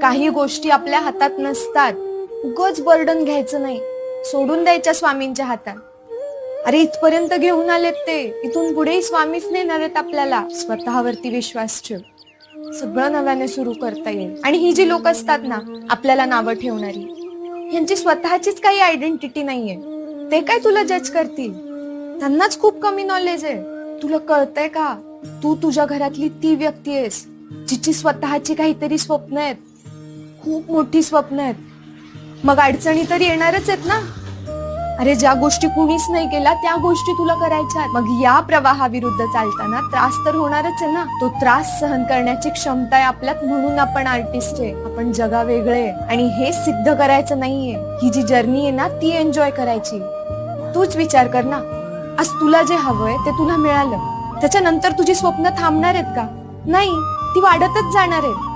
काही गोष्टी आपल्या हातात नसतात. उगाच बर्डन घ्यायचं नाही, सोडून द्यायच्या स्वामींच्या हातात. अरे इथपर्यंत घेऊन आलेत ते, इथून पुढेही स्वामीच नेणार आहेत आपल्याला. स्वतःवरती विश्वास ठेव, सगळं नव्याने सुरू करता येईल. आणि ही जी लोक असतात ना आपल्याला नावं ठेवणारी, यांची स्वतःचीच काही आयडेंटिटी नाहीये. ते काय तुला जज करतील? त्यांनाच खूप कमी नॉलेज आहे. तुला कळतंय का, तू तुझ्या घरातली ती व्यक्ती आहेस जिची स्वतःची काहीतरी स्वप्न आहेत, खूप मोठी स्वप्न आहेत. मग अडचणी तर येणारच आहेत ना. अरे ज्या गोष्टी कुणीच नाही केल्या त्या गोष्टी तुला करायच्या. मग या प्रवाहाविरुद्ध चालताना त्रास तर होणारच आहे ना. तो त्रास सहन करण्याची क्षमता आहे आपल्यात, म्हणून आपण आर्टिस्ट आहे, आपण जगा वेगळे. आणि हे सिद्ध करायचं नाहीये, ही जी जर्नी आहे ना ती एन्जॉय करायची. तूच विचार कर ना, आज तुला जे हवंय ते तुला मिळालं, त्याच्यानंतर तुझी स्वप्न थांबणार आहेत का? नाही, ती वाढतच जाणार आहेत.